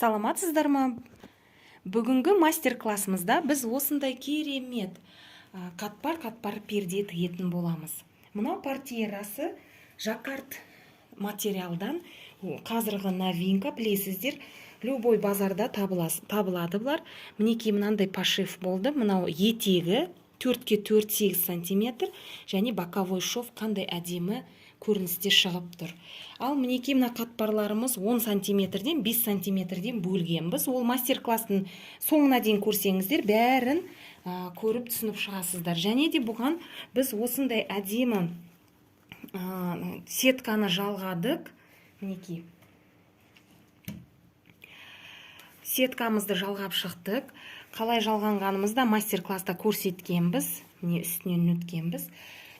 Саламатсыздар ма? Бүгінгі мастер-классымызда біз осындай керемет қатпар перде тігетін боламыз. Мынау портьерасы жаккард материалдан, қазіргі новинка, білесіздер, любой базарда табылады бұлар. Мінекей мынандай пошив болды. Мынау етегі 4х4 8 см және боковой шов қандай әдемі көріністе шығып тұр. Ал мінекей мына қатпарларымыз 10 сантиметрден 5 сантиметрден бөлгенбіз. Ол мастер-класстың соңына дейін көрсеңіздер, бәрін көріп түсініп шығасыздар. Және де бұған біз осындай әдемі сетканы жалғадық. Мінекей сеткамызды жалғап шықтық. Қалай жалғанғанымызда мастер-класста көрсеткенбіз, міне үстінен өткенбіз.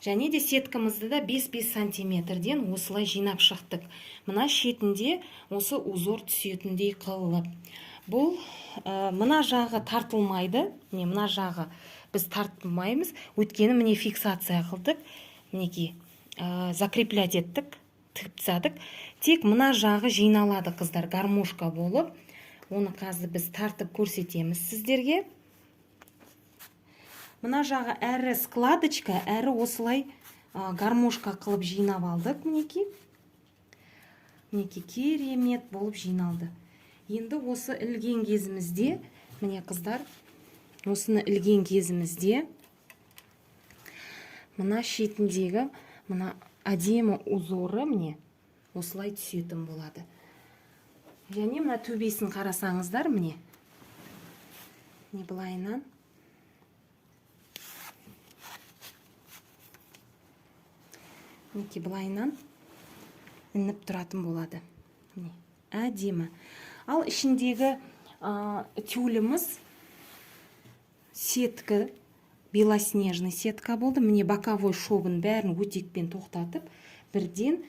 Және де сеткамызды да 5-5 сантиметрден осылай жинап шықтық. Мына шетінде осы узор түсетіндей қылып. Бұл мына жағы тартылмайды. Мына жағы біз тартылмаймыз. Өйткені міне фиксация қылдық. Мінекей закреплять еттік, тігіп тастадық. Тек мына жағы жиналады, қыздар, гармошка болып. Оны қазір біз тартып көрсетеміз сіздерге. Мына жағы әрі складочка, әрі осылай гармошка қылып жинап алдық. Мінекей керемет болып жиналды. Енді осы ілген кезімізде, міне қыздар, осыны ілген кезімізде мына шетіндегі мына әдемі узоры міне осылай түсетін болады. Және мына төбесін қарасаңыздар, міне былайынан былайынан ілініп тұратын болады. Әдемі. Ал ішіндегі тюліміз сетка, белоснежный сетка болды. Міне боковой шовын бәрін өтекпен тоқтатып, бірден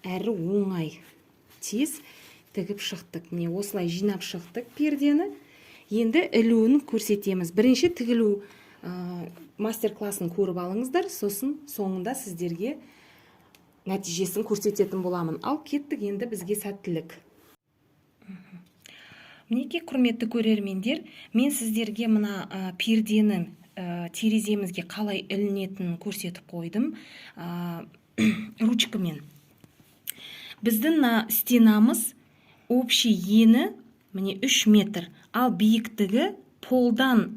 әрі оңай тез тігіп шықтық. Міне осылай жинап шықтық пердені. Енді ілуін көрсетеміз. Бірінші тігілу мастер-классын көріп алыңыздар, сосын соңында сіздерге нәтижесін көрсететін боламын. Ал кеттік енді бізге сәттілік. Мінекей, құрметті көрермендер, мен сіздерге мына перденің тереземізге қалай ілінетінін көрсетіп қойдым ручкамен. Біздің стенамыз общий ені міне 3 метр, ал биіктігі полдан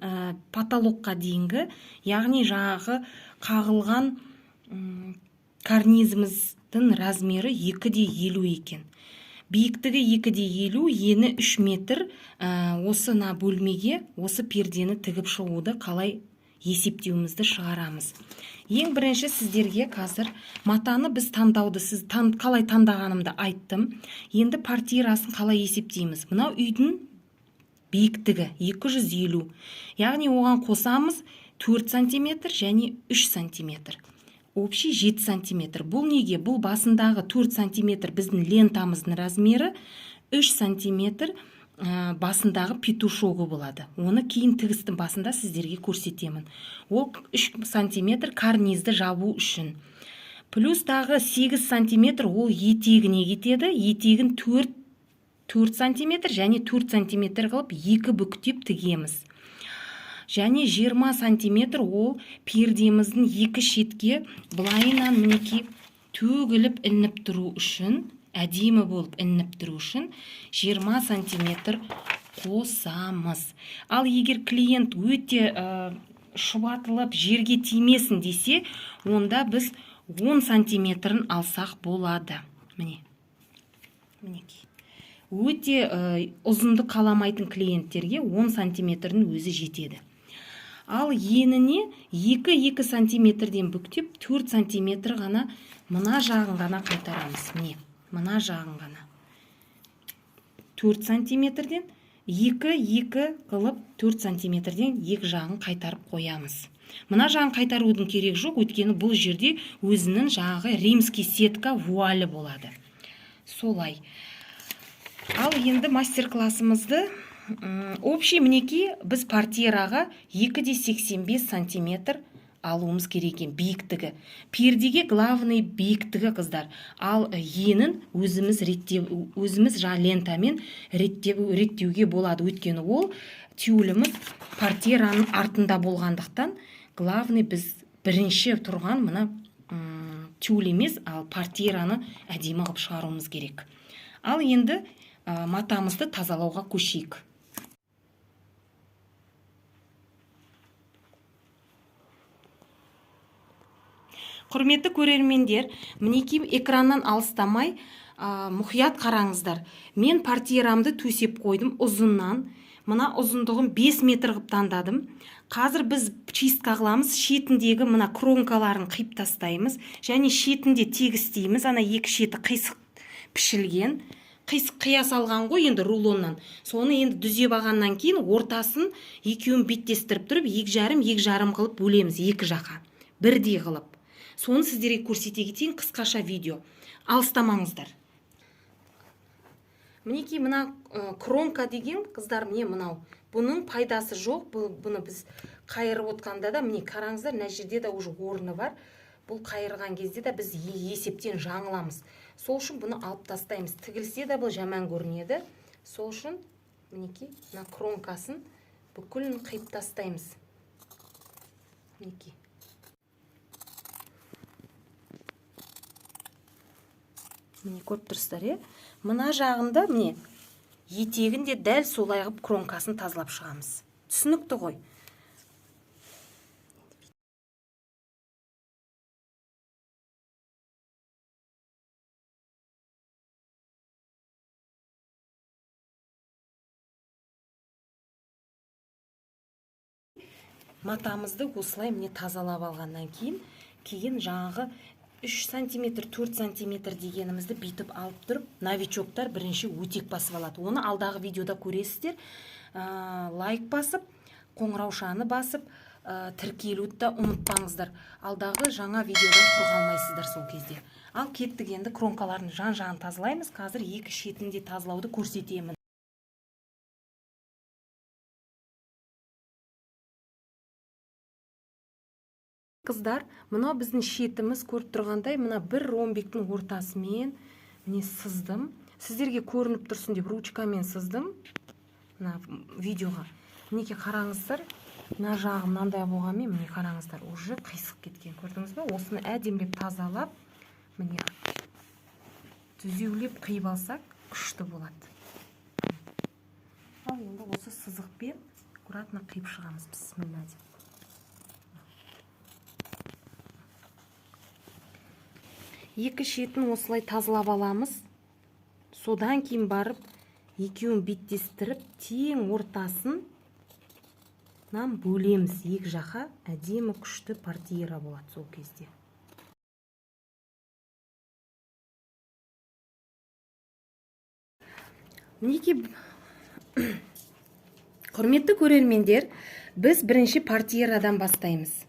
потолокқа дейінгі, яғни жағы қағылған карнизіміздің размері 2,50 екен. Биіктігі 2,50, ені 3 метр. Осы бөлмеге осы пердені тігіп шығуды қалай есептеуімізді шығарамыз. Ең бірінші сіздерге қазір матаны біз таңдауды, сіз қалай таңдағанымды айттым. Енді портьерасын қалай есептейміз. Мынау үйдің биіктігі 250. Яғни оған қосамыз 4 сантиметр және 3 сантиметр. Общий 7 сантиметр. Бұл неге? Бұл басындағы 4 сантиметр біздің лентамыздың размері, 3 сантиметр басындағы петушогы болады. Оны кейін тігістің басында сіздерге көрсетемін. Ол 3 сантиметр карнизді жабу үшін. Плюс тағы 8 сантиметр ол етегіне кетеді. Етегін 4 сантиметр және 4 сантиметр қылып 2 бүктеп тігеміз. Және 20 сантиметр ол пердеміздің 2 шетке былайынан мінекей төгіліп ілініп тұру үшін, әдемі болып ілініп тұру үшін 20 сантиметр қосамыз. Ал егер клиент өте шұбатылып жерге тимесін десе, онда біз 10 сантиметрін алсақ болады. Мінекей. Өте ұзынды қаламайтын клиенттерге 10 сантиметрдің өзі жетеді. Ал еніне 2 сантиметрден бүктеп 4 сантиметр ғана мына жағын ғана қайтарамыз. Мына жағын ғана 4 сантиметрден 2 қылып 4 сантиметрден 2 жағын қайтарып қоямыз. Мына жағын қайтарудың керек жоқ, өйткені бұл жерде өзінің жағы римский сетка вуалі болады. Солай. Ал енді мастер-классымызды общий мінекей біз портьераға 2,85 сантиметр алуымыз керек екен, биіктігі. Пердеге главный биіктігі, қыздар. Ал енін өзіміз жаңа лентамен реттеуге болады. Өйткені ол тюліміз портьераның артында болғандықтан, главный біз бірінші тұрған мына тюль емес, ал портьераны әдемі қылып шығаруымыз керек. Ал енді матамызды тазалауға көшейік. Құрметті көрермендер, мінекей экраннан алыстамай мұқият қараңыздар. Мен портьерамды төсеп қойдым ұзыннан. Мына ұзындығын 5 метр қылып таңдадым. Қазір біз чистка қыламыз. Шетіндегі мына кронкаларын қиып тастаймыз. Және шетінде тегістейміз. Ана екі шеті қисық пішілген. Қисық қия салған ғой енді рулоннан. Соны енді дүзеп алғаннан кейін ортасын екеуін беттестіріп тұрып, 2,5 қылып бөлеміз екі жаққа. Бірдей қылып. Соны сіздерге көрсете кетейін, қысқаша видео. Алыстамаңыздар. Мінекей мына кронка деген, қыздар, міне мынау. Бұның пайдасы жоқ. Бұны біз қайырып отқанда да, міне қараңыздар, мына жерде де уже орны бар. Бұл қайырған кезде де біз есептен жаңыламыз. Сол үшін бұны алып тастаймыз. Тігілсе де бұл жаман көрінеді. Сол үшін мінекей мына кронкасын бүкілін қиып тастаймыз. Мінекей. Міне көріп тұрсыздар, мына жағында міне етегінде дәл солай қылып кронкасын тазалап шығамыз. Түсінікті ғой. Матамызды осылай міне тазалап алғаннан кейін жаңағы 3 сантиметр, 4 сантиметр дегенімізді бүйтіп алып тұрып, новичоктар бірінші өтек басып алады. Оны алдағы видеода көресіздер. Лайк басып, қоңыраушаны басып, тіркелуді да ұмытпаңыздар. Алдағы жаңа видеодан құр қалмайсыздар сол кезде. Ал кеттік енді кронкаларын жан-жағын тазалаймыз. Қазір екі шетінде тазалауды көрсетемін. Қыздар, мына біздің шетіміз көріп тұрғандай, мына бір ромбектің ортасымен міне сыздым. Сіздерге көрініп тұрсын деп ручкамен сыздым. Мына видеоға. Мінеке қараңыздар, мына жағым мынандай болғанмен, міне қараңыздар, уже қисық кеткен. Көрдіңіз бе? Осыны әдемілеп тазалап, міне түзеулеп қиып алсақ, күшті болады. Ал енді осы сызықпен аккуратно қиып шығамыз. Бисмилла деп. Екі шетін осылай тазалап аламыз. Содан кейін барып, екеуін беттестіріп, тең ортасын бөлеміз. Екі жаққа әдемі күшті портьера болады сол кезде. Мінекей, құрметті көрермендер, біз бірінші портьерадан бастаймыз.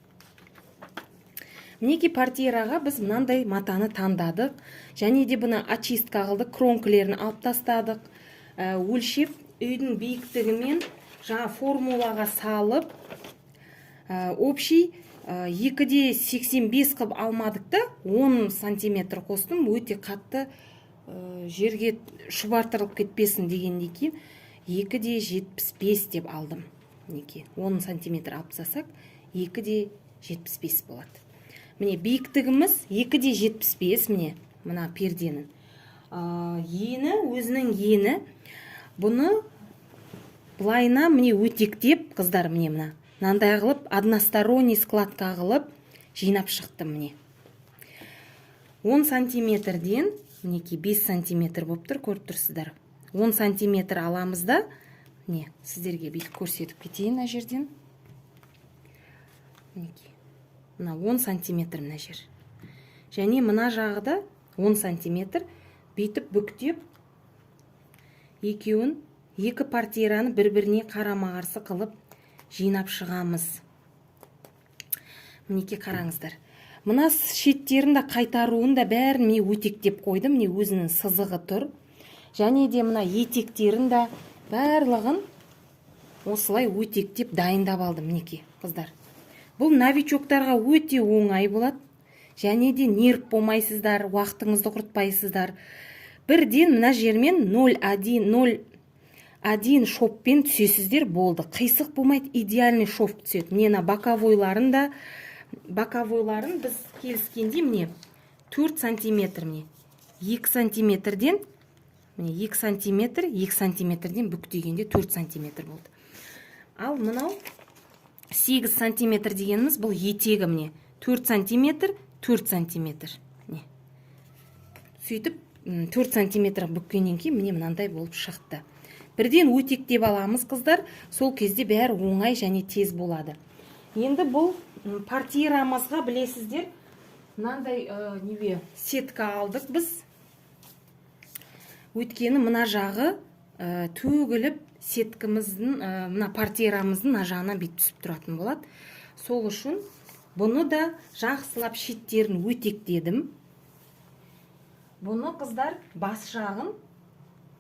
Мінекей портьераға біз мынандай матаны таңдадық. Және де бұны очистка қылдық, кронкілерін алып тастадық. Өлшеп, үйдің биіктігімен жаңа формулаға салып, общий 2,85 қып алмадық та, 10 сантиметр қостым. Өте қатты жерге шұбартырылып кетпесін дегенде кейін 2,75 деп алдым. 10 сантиметр алып тастасақ, 2,75 болады. Міне биіктігіміз 2,75, мына перденің. Ені, өзінің ені. Бұны былайына міне өтектеп, қыздар, міне мына. Мынандай қылып, односторонний складка қылып, жинап шықтым міне. 10 сантиметрден, мінеки 5 сантиметр болып тұр, көріп тұрсыздар. 10 сантиметр аламыз да, міне, сіздерге бүйтіп көрсетіп кетейін мына жерден. Мінеки. Мына 10 сантиметр мына жер. Және мына жағыда 10 сантиметр бүйтіп бүктеп, екеуін, екі портьераны бір-біріне қарама-қарсы қылып жинап шығамыз. Мінеке қараңыздар. Мына шеттерін да қайтаруын да бәрін міне өтектеп қойдым. Міне өзінің сызығы тұр. Және де мына етектерін да барлығын осылай өтектеп дайындап алдым. Мінеке қыздар. Бұл новичоктарға өте оңай болады. Және де нерв болмайсыздар, уақытыңызды құртпайсыздар. Бірден мына жермен 0,1 шоппен түсесіздер, болды. Қисық болмайды, идеальный шоп түседі. Мені боковойларын біз келіскенде міне 4 сантиметр, міне 2 сантиметрден, міне 2 сантиметрден бүктегенде 4 сантиметр болды. Ал мынау 8 сантиметр дегеніміз бұл етегі, міне 4 сантиметр. Сөйтіп 4 сантиметр бүккеннен кейін міне мынандай болып шықты. Бірден өтектеп аламыз, қыздар. Сол кезде бәрі оңай және тез болады. Енді бұл портьерамызға білесіздер, мынандай сетка алдық біз. Өткені мына жағы төгіліп, сеткіміздің, мына портьерамыздың мына жағына бет түсіп тұратын болады. Сол үшін бұны да жақсылап шеттерін өтектедім. Бұны қыздар бас жағын,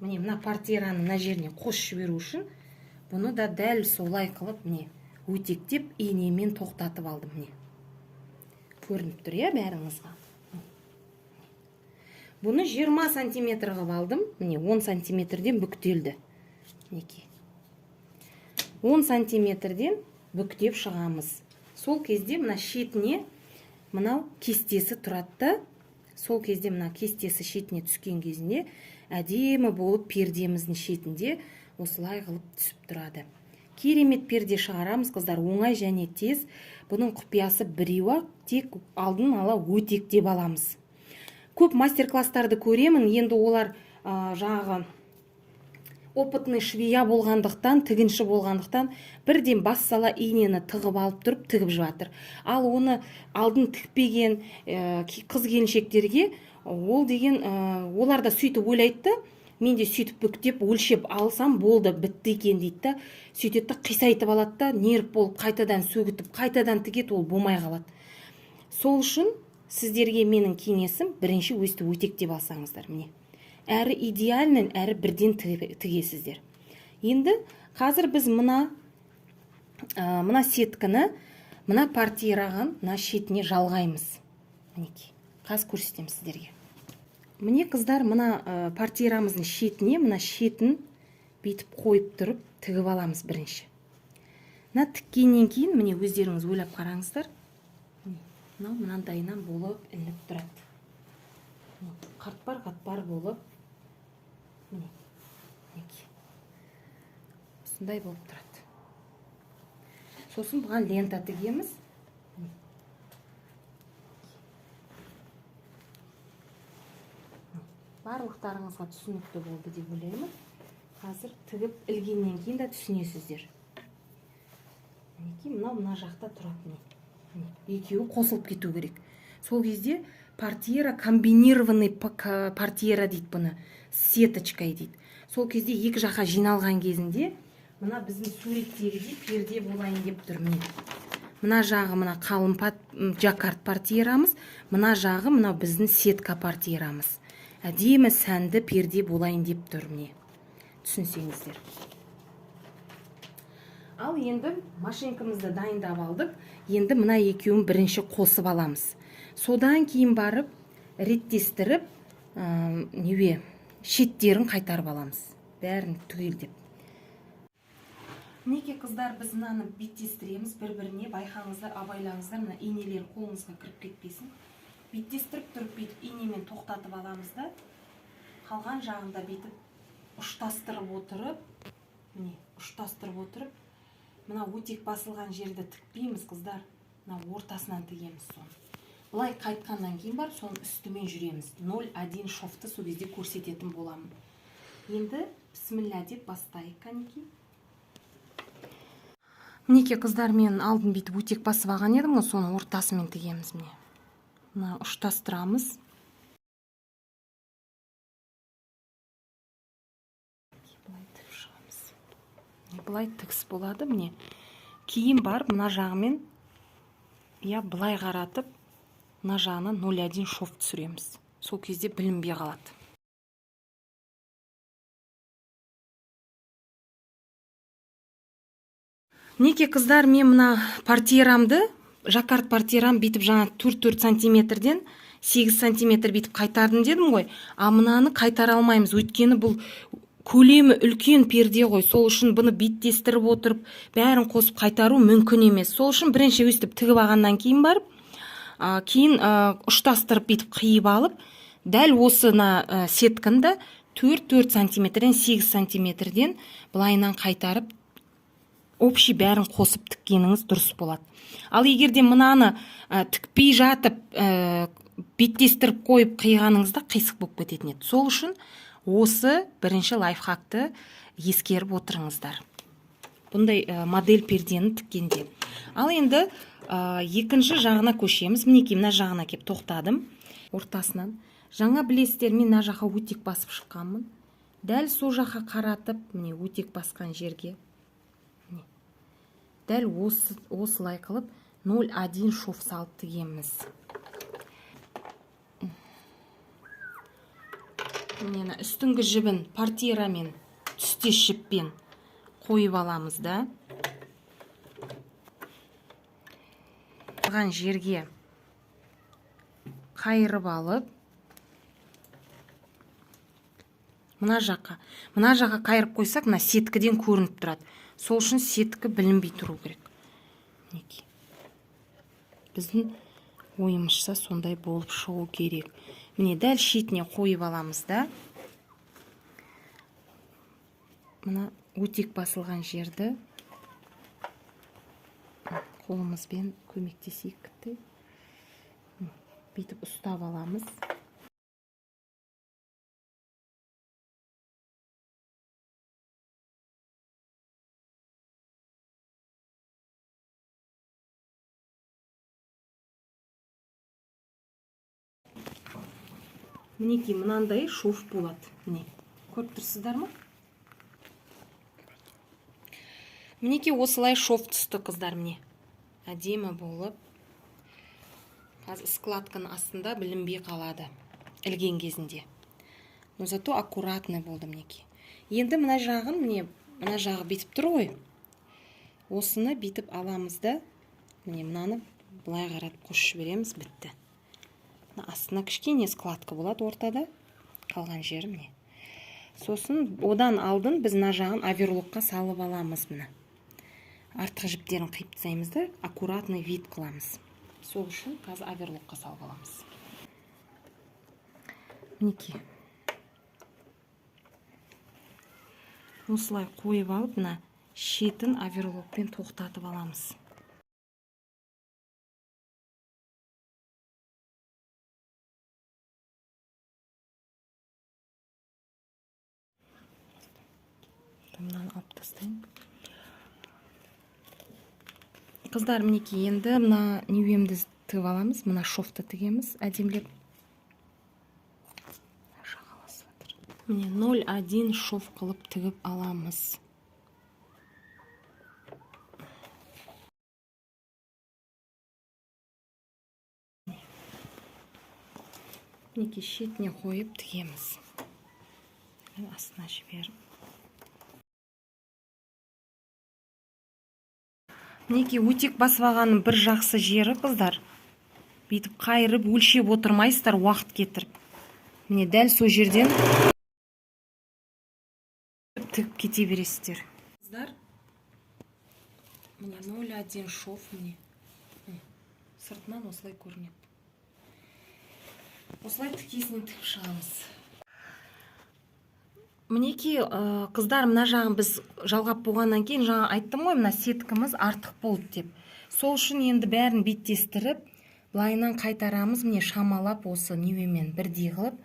міне мына портьераның мына жеріне қосып жіберу үшін, бұны да дәл солай қылып, міне өтектеп, инемен тоқтатып алдым, міне. Көрініп тұр, бәріңізге. Бұны 20 сантиметр қылып алдым, міне 10 сантиметрден бүктелді. 10 сантиметрден бүктеп шығамыз. Сол кезде мына шетіне мынау кестесі тұратты. Сол кезде мына кестесі шетіне түскен кезінде әдемі болып пердеміздің шетінде осылай қылып түсіп тұрады. Керемет перде шығарамыз, қыздар, оңай және тез. Бұның құпиясы біреу-ақ, тек алдын ала өтектеп аламыз. Көп мастер-класстарды көремін, енді олар жағы опытный швея болғандықтан, тігінші болғандықтан, бірден бас сала инені тығып алып тұрып, тігіп жатыр. Ал оны алдын тікпеген қыз-келіншектерге ол деген, олар да сөйтіп ойлайды, мен де сөйтіп бүктеп, өлшеп алсам болды, бітті екен дейді. Сөйтеді, қисайтып алады, нерв болып, қайтадан сөгітіп, қайтадан тігеді, ол болмай қалады. Сол үшін сіздерге менің кеңесім, бірінші өстіп өтектеп алсаңыздар, міне. Әрі идеальнен, әрі бірден тігесіздер. Енді қазір біз мына сеткіні, мына портьераған мына шетіне жалғаймыз. Қазір көрсетемін сіздерге. Міне, қыздар, мына портьерамыздың шетіне, мына шетін бетіп қойып тұрып, тігіп аламыз бірінші. Мына тіккеннен кейін, міне өздеріңіз ойлап қараңыздар. Мынандайынан болып іліп тұрады. Қатпар болып, осындай болып тұрады. Сосын бұған лента тігеміз. Барлықтарыңызға түсінікті болды деп ойлаймын. Қазір тігіп ілгеннен кейін де түсінесіздер. Мына жақта тұрады. Екеуі қосылып кету керек. Сол кезде портьера, комбинированный портьера дейді бұны, сеточкой дейді. Сол кезде екі жаққа жиналған кезінде, мына біздің суреттегідей перде болайын деп тұр. Мына жағы мына қалың жаккард портьерамыз, мына жағы мына біздің сетка портьерамыз. Әдемі сәнді перде болайын деп тұр. Түсінсеңіздер. Ал енді машинкамызды дайындап алдық. Енді мына екеуін бірінші қосып аламыз. Содан кейін барып, реттестіріп, шеттерін қайтарып аламыз. Бәрін түгелдеп. Неке қыздар, біз мынаны беттестіреміз бір-біріне. Байқаңыздар, абайлаңыздар, мына инелер қолыңызға кіріп кетпесін. Беттестіріп тұрып, бетіп, инемен тоқтатып аламыз да, қалған жағында бетіп, ұштастырып отырып, мына өтек басылған жерді тікпейміз, қыздар. Мына ортасынан тігеміз соны. Бұлай қайтқаннан кейін бар, соны үстімен жүреміз. 0,1 шофты сол кезде көрсететін боламын. Енді бісміллә деп бастайық, қанеки. Мінеке, қыздар, мен алдын бетіп өтек басып алған едім, соны ортасымен тігеміз. Мына ұштастырамыз. Бұлай тігіс болады, міне. Кейін бар, мына жағымен, бұлай қаратып, мына жағына 0,1 шоф түсіреміз. Сол кезде білінбей қалады. Неке, қыздар, мен мына портьерамды жаккард портьерам бүйтіп жаңа 4 сантиметрден 8 сантиметр бүйтіп қайтардым дедім ғой. А мынаны қайтара алмаймыз, өйткені бұл көлемі үлкен перде ғой. Сол үшін бұны биттестіріп отырып, бәрін қосып қайтару мүмкін емес. Сол үшін бірінші өстіп тігіп алғаннан кейін барып, кейін ұштастырып бүйтіп қиып алып, дәл осына сеткінді 4 сантиметрден 8 сантиметрден былайынан қайтарып, общий бәрін қосып тіккеніңіз дұрыс болады. Ал егерде мынаны тікпей жатып, беттестіріп қойып қиғаныңызда қисық болып кететін еді. Сол үшін осы бірінші лайфхакты ескеріп отырыңыздар. Бұндай модель пердені тіккенде. Ал енді екінші жағына көшеміз. Мінекей мына жағына кеп тоқтадым. Ортасынан. Жаңа білесіздер, мен мына жаққа өтек басып шыққанмын. Дәл сол жаққа қаратып, міне өтек басқан жерге. Дәл осылай қылып 0,1 шов салып тігеміз. Мені үстіңгі жібін портьерамен, түстес жіппен қойып аламыз да. Қалған жерге қайырып алып, мына жаққа қайырып қойсақ, мына сеткіден көрініп тұрады. Сол үшін сеткі білінбей тұру керек. Біздің ойымызша сондай болып шығу керек. Міне дәл шетіне қойып аламыз да. Мына өтек басылған жерді қолымызбен көмектесейік. Бүйтіп ұстап аламыз. Мінекей мынандай шов болады. Міне, көріп тұрсыздар ма? Мінекей осылай шов түсті, қыздар, міне. Әдемі болып. Қазір складканың астында білінбей қалады. Ілген кезінде. Но зато аккуратный болды, мінекей. Енді мына жағын, міне, мына жағы бетіп тұр ғой. Осыны бетіп аламыз да, міне, мынаны былай қаратып қосып жібереміз, бітті. Астына кішкене складка болады ортада, қалған жері міне. Сосын одан алдын біз мына жағын оверлокқа салып аламыз мына. Артқы жіптерін қиып тастаймыз да, аккуратный вид қыламыз. Сол үшін қазір оверлокқа салып аламыз. Мінекей. Осылай қойып алып, мына шетін оверлокпен тоқтатып аламыз. Мынаны алып тастайын. Қыздар, мінекей, енді мына неуемді тігіп аламыз. Мына шовты тігеміз әдемілеп. Міне 0,1 шов қылып тігіп аламыз. Мінекей шетіне қойып тігеміз. Астына жіберіп. Мінекей өтек басып алғанның бір жақсы жері, қыздар. Бүйтіп қайырып, өлшеп отырмайсыздар, уақыт кетіріп. Міне дәл сол жерден тігіп кете бересіздер. Қыздар, міне 0,1 шов, міне. Сыртынан осылай көрінеді. Осылай тікесінен тігіп шығамыз. Мінекей, қыздар, мына жағын біз жалғап болғаннан кейін, жаңа айттым ғой, мына сеткіміз артық болды деп. Сол үшін енді бәрін беттестіріп, былайынан қайтарамыз, міне шамалап осы неуемен бірдей қылып,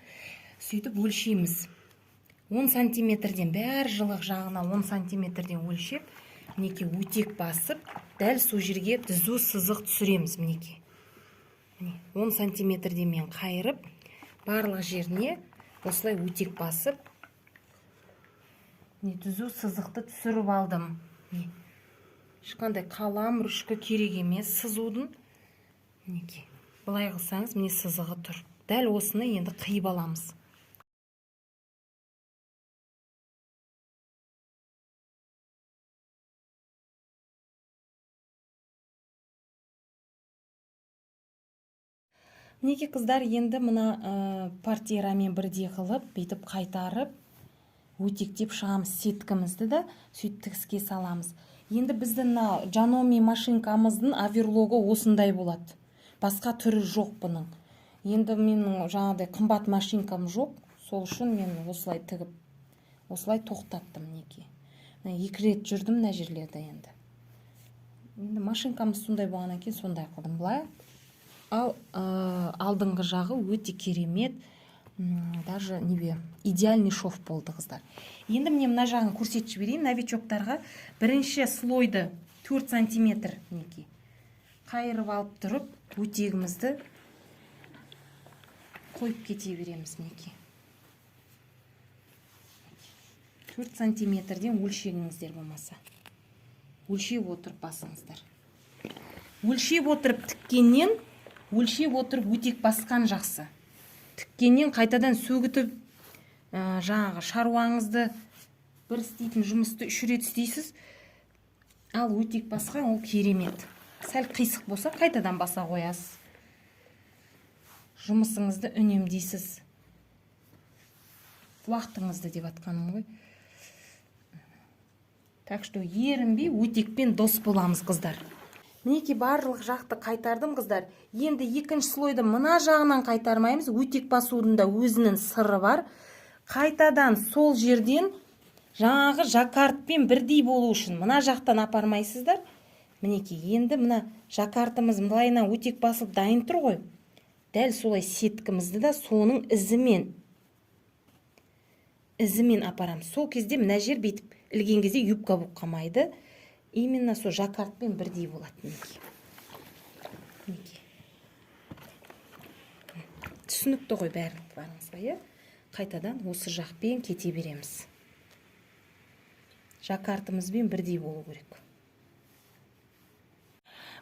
сөйтіп өлшейміз. 10 сантиметрден, бәр жылық жағына 10 сантиметрден өлшеп, мінекей өтек басып, дәл сол жерге түзу сызық түсіреміз, мінекей. 10 сантиметрден мен қайырып, барлық жеріне осылай өтек басып, түзу сызықты түсіріп алдым. Ешқандай қалам, ручка керек емес сызудың. Былай қылсаңыз, міне сызығы тұр. Дәл осыны енді қиып аламыз. Мінекей қыздар, енді мына портирамен бірдей қылып, бүйтіп қайтарып, өтектеп шығамыз сеткімізді да, сөйтіп тігіске саламыз. Енді біздің Жаноми машинкамыздың оверлогы осындай болады. Басқа түрі жоқ бұның. Енді менің жаңағыдай қымбат машинкам жоқ, сол үшін мен осылай тігіп, осылай тоқтаттым. Мінекей. 2 рет жүрдім мына жерлерде енді. Енді машинкамыз сондай болғаннан кейін сондай қылдым былай. Ал алдыңғы жағы өте керемет, даже идеальный шов болды қыздар. Енді мне мына жағын көрсетіп жіберейін. Новичоктарға бірінші слойды 4 сантиметр мінекей қайырып алып тұрып, өтегімізді қойып кете береміз. Мінекей 4 сантиметрден өлшегіңіздер болмаса. Өлшеп отырып басыңыздар. Өлшеп отырып тіккеннен, өлшеп отырып өтек басқан жақсы. Тіккеннен қайтадан сөгітіп, жаңағы шаруаңызды бір істейтін жұмысты 3 рет істейсіз. Ал өтек басқан ол керемет. Сәл қисық болса қайтадан баса қоясыз. Жұмысыңызды үнемдейсіз. Уақытыңызды деп атқаным ғой. Так что ерінбей өтекпен дос боламыз қыздар. Мінекей барлық жақты қайтардым қыздар. Енді екінші слойды мына жағынан қайтармаймыз. Өтек басудың да өзінің сыры бар. Қайтадан сол жерден жаңағы жаккартпен бірдей болу үшін мына жақтан апармайсыздар. Мінекей енді мына жаккартымыз былайынан өтек басылып дайын тұр ғой. Дәл солай сеткімізді да соның ізімен апарамыз. Сол кезде мына жер бетіп ілген кезде юбка болып қалмайды. Именно сол жаккартпен бірдей болады. Мінекей. Түсінікті ғой бәріңізге. Қайтадан осы жақпен кете береміз. Жаккартымызбен бірдей болу керек.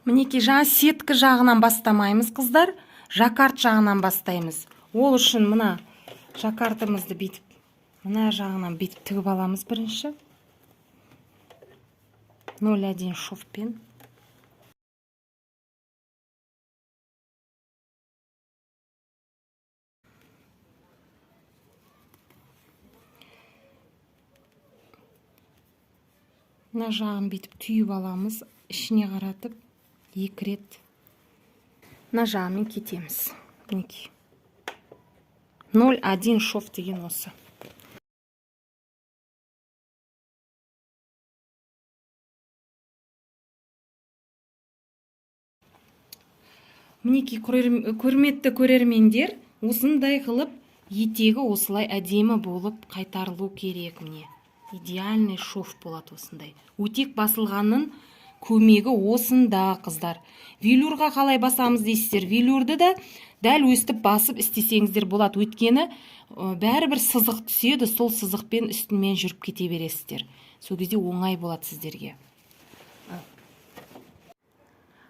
Мінекей жаңа сеткі жағынан бастамаймыз қыздар. Жаккарт жағынан бастаймыз. Ол үшін мына жаккартымызды бетіп, мына жағынан бетіп тігіп аламыз бірінші. 0,1 шовпен. Мына жағын бетіп түйіп аламыз. Ішіне қаратып, 2 рет. Мына жағымен кетеміз. 0,1 шов деген осы. Мінекей көрметті көрермендер, осындай қылып етегі осылай әдемі болып қайтарылу керек. Міне идеальный шов болады осындай. Өтек басылғанның көмегі осында қыздар. Велюрға қалай басамыз дейсіздер? Велюрды да дәл өстіп басып істесеңіздер болады. Өйткені бәрібір сызық түседі, сол сызықпен үстінмен жүріп кете бересіздер. Сол кезде оңай болады сіздерге.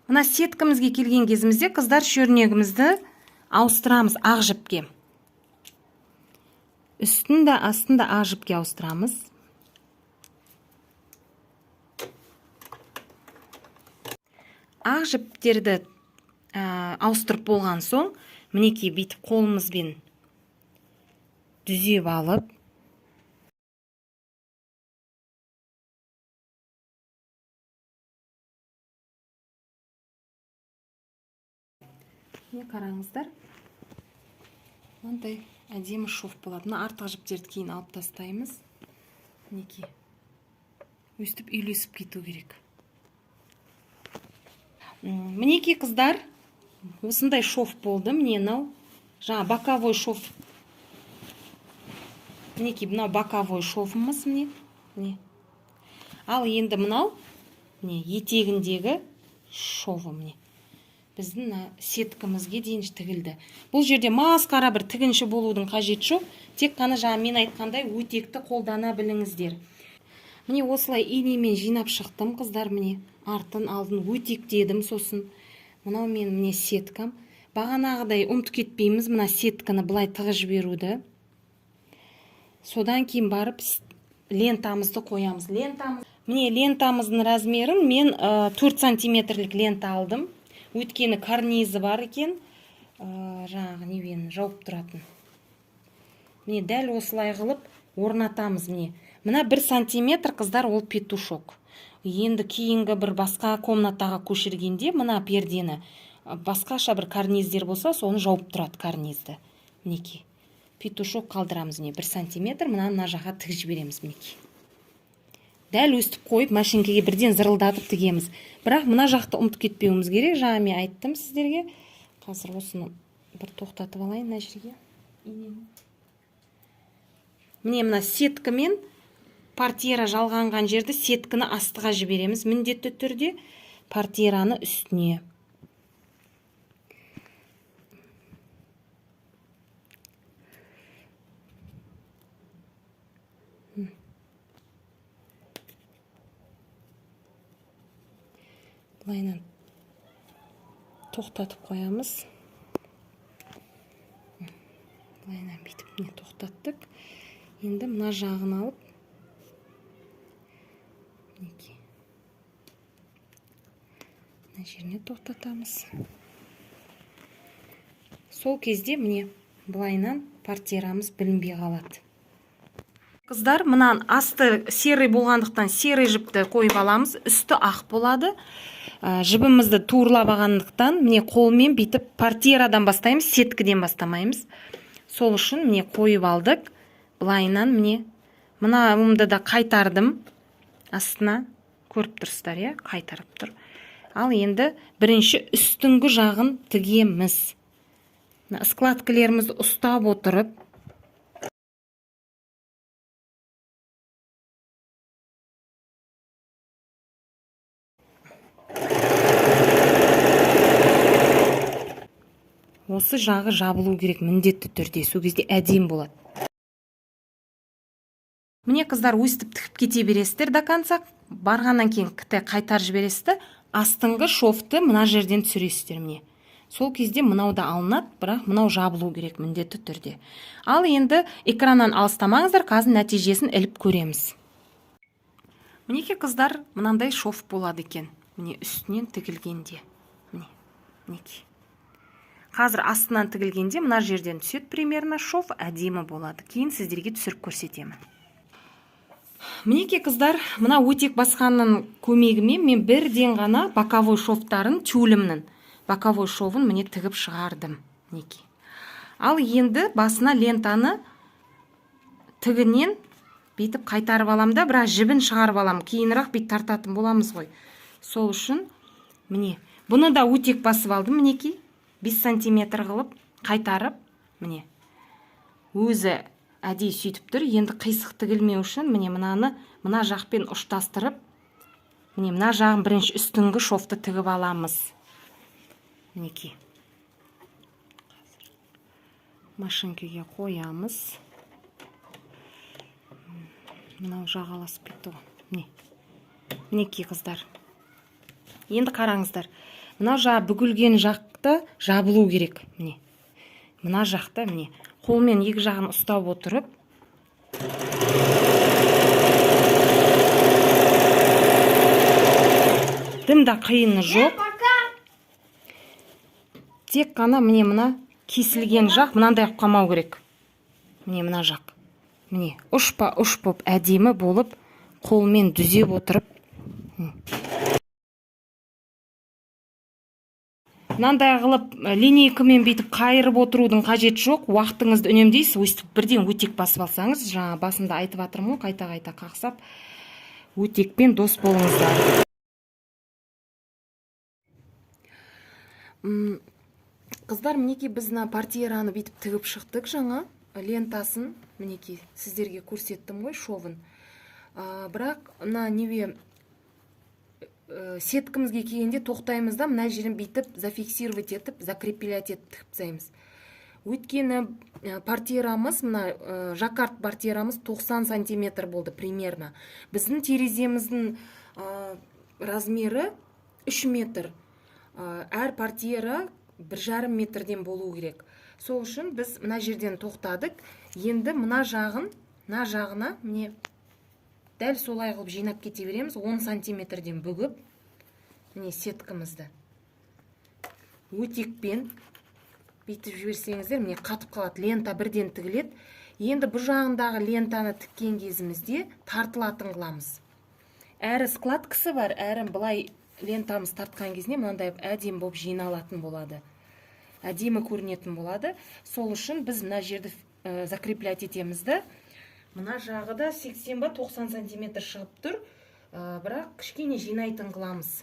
Мына сеткімізге келген кезімізде қыздар шөрнегімізді ауыстырамыз ақ жіпке. Үстінде астында ақ жіпке ауыстырамыз. Ақ жіптерді ауыстырып болған соң, мінекей бүйтіп қолымызбен дүзеп алып, қараңыздар, мынандай әдемі шов болады. Мына артық жіптерді кейін алып тастаймыз. Мінекей өстіп үйлесіп кету керек. Мінекей қыздар, осындай шов болды. Міне мынау жаңа боковой шов. Мінекей мынау боковой шовымыз. Міне. Ал енді мынау етегіндегі шовы. Міне біздің сеткімізге дейін тігілді. Бұл жерде масқара бір тігінші болудың қажет жоқ. Тек қана жаңа мен айтқандай өтекті қолдана біліңіздер. Міне осылай инемен жинап шықтым қыздар. Міне артын алдын өтектедім. Сосын мынау міне сеткам. Бағанағыдай ұмытып кетпейміз мына сетканы былай тығып жіберуді. Содан кейін барып лентамызды қоямыз. Міне лентамыздың размерін мен 4 сантиметрлік лента алдым. Өйткені карнизі бар екен. жаңағы невені жауып тұратын. Міне дәл осылай қылып орнатамыз. Мына 1 сантиметр қыздар ол петушок. Енді кейінгі бір басқа комнатаға көшіргенде мына пердені басқаша бір карниздер болса, соны жауып тұрады карнизді. Мінекей. Петушок қалдырамыз. 1 сантиметр мына жаққа тігіп жібереміз. Мінекей. Дәл өстіп қойып, машинкеге бірден зырылдатып тігеміз. Бірақ мына жақты ұмытып кетпеуіміз керек. Жаңа мен айттым сіздерге. Қазір осыны бір тоқтатып алайын мына жерге. Міне мына сеткімен портьера жалғанған жерді сеткіні астыға жібереміз. Міндетті түрде портьераны үстіне. Бұлайынан тоқтатып қоямыз. Бұлайынан бейтіп міне тоқтаттық. Енді мына жағын алып мына жеріне тоқтатамыз. Сол кезде міне бұлайынан портьерамыз білінбей қалады. Қыздар, мұнан асты серый болғандықтан серый жіпті қойып аламыз. Үсті ақ болады. Жібімізді туырлап алғандықтан міне қолмен бейтіп портьерадан бастаймыз, сеткіден бастамаймыз. Сол үшін міне қойып алдық. Бұлайынан міне мына ұмды да қайтардым. Астына көріп тұрсыздар, қайтарып тұр. Ал енді бірінші үстіңгі жағын тігеміз. Складкілерімізді ұстап отырып осы жағы жабылу керек міндетті түрде. Сол кезде әдем болады. Міне қыздар, өстіп тігіп кете бересіздер до конца. Барғаннан кейін қайтар жібересіздер. Астыңғы шофты мына жерден түсіресіздер. Міне. Сол кезде мынау да алынады, бірақ мынау жабылу керек міндетті түрде. Ал енді экраннан алыстамаңыздар, қазір нәтижесін іліп көреміз. Мінеке қыздар, мынандай шоф болады екен. Міне үстінен тігілгенде. Мінеке. Қазір астынан тігілгенде мына жерден түсет примерно шоф, әдемі болады. Кейін сіздерге түсіріп көрсетемін. Мінеке қыздар, мына өтек басқанның көмегімен мен бірден ғана боковой шофтарын тюлімнің боковой шовын міне тігіп шығардым. Мінеке. Ал енді басына лентаны тігінен бейтіп қайтарып алам да, бірақ жібін шығарып алам. Кейінірек бейт тартатын боламыз ғой. Сол үшін міне бұны да өтек басып алдым. Мінеке. 5 сантиметр қылып қайтарып, міне өзі әдей сөйтіп тұр. Енді қисық тігілмеу үшін міне мына жақпен ұштастырып, міне мына жағын бірінші үстіңгі шофты тігіп аламыз. Мінеке. Машинкеге қоямыз. Мынау жағаласып кетті ғой. Мінеке қыздар. Енді қараңыздар. Мына жағы бүгілген жақта жабылу керек. Мына жақта міне қолмен екі жағын ұстап отырып дымда қиыны жоқ. Тек қана міне мына кесілген жақ мынандай қалмау керек. Міне мына жақ. Міне ұшпа ұш боп әдемі болып қолмен дүзеп отырып мынандай қылып линейкамен бейтіп қайырып отырудың қажеті жоқ. Уақытыңызды үнемдейсіз. Өстіп бірден өтек басып алсаңыз, жаңа басында айтып жатырмын ғой, қайта қақсап өтекпен дос болыңыздар. Қыздар, мінеке біз портьераны бейтіп тігіп шықтық жаңа. Лентасын мінеке сіздерге көрсеттім ғой, шовын. Бірақ неве сеткімізге келгенде тоқтаймыз да, мына жерін бейтіп зафиксировать етіп, закреплять етіп тігіп тастаймыз. Өйткені портьерамыз, мына жаккард портьерамыз 90 сантиметр болды примерно. Біздің тереземіздің размері 3 метр. Әр портьера 1,5 метрден болу керек. Сол үшін біз мына жерден тоқтадық. Енді мына жағына міне дәл солай қылып жинап кете береміз. 10 сантиметрден бүгіп, міне сеткімізді өтекпен бүйтіп жіберсеңіздер, міне қатып қалады, лента бірден тігіледі. Енді бұл жағындағы лентаны тіккен кезімізде тартылатын қыламыз. Әрі складкасы бар, әрі былай лентамыз тартқан кезінде мынандай әдемі болып жиналатын болады. Әдемі көрінетін болады. Сол үшін біз мына жерді закреплять етемізді. Мына жағы да 80 ба 90 сантиметр шығып тұр, бірақ кішкене жинайтын қыламыз.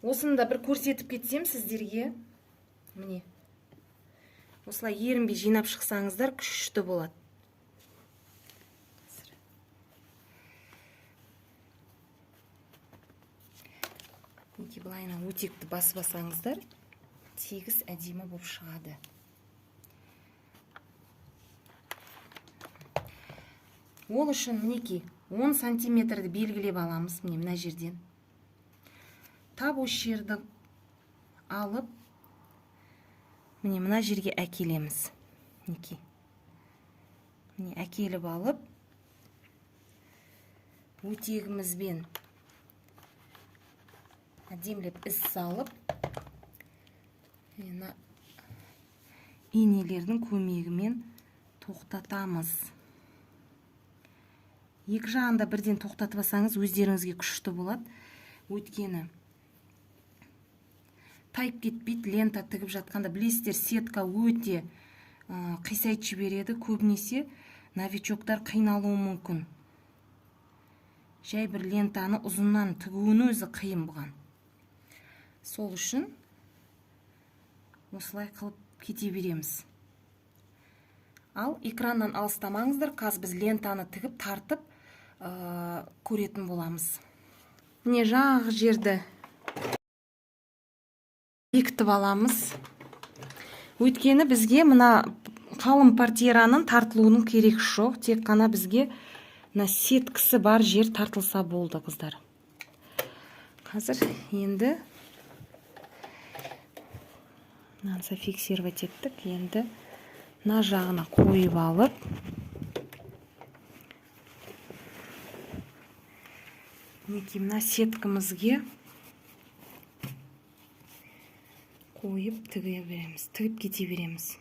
Осыны да бір көрсетіп кетсем сіздерге, міне осылай ерінбей жинап шықсаңыздар күшті болады. Неке былайына өтекті басып-басаңыздар, тегіс әдемі болып шығады. Ол үшін мінеки 10 сантиметрді белгілеп аламыз, мына жерден. Тап осы жерді алып, мына жерге әкелеміз. Мінеки. Міне әкеліп алып, өтегімізбен әдемілеп із салып, инелердің көмегімен тоқтатамыз. Екі жағында бірден тоқтатып алсаңыз өздеріңізге күшті болады. Өйткені тайып кетпейді, лента тігіп жатқанда, білесіздер, сетка өте қисайып жібереді. Көбінесе новичоктар қиналуы мүмкін. Жай бір лентаны ұзыннан тігуін өзі қиын бұған. Сол үшін осылай қылып кете береміз. Ал экраннан алыстамаңыздар, қазір біз лентаны тігіп тартып көретін боламыз. Міне жағы жерді бекітіп аламыз. Өйткені бізге мына қалың портьераның тартылуының керек жоқ, тек қана бізге сеткісі бар жер тартылса болды, қыздар. Қазір енді мынаны фиксировать еттік. Енді мына жағына қойып алып, мына сеткімізге қойып тіге береміз, тігіп кете береміз.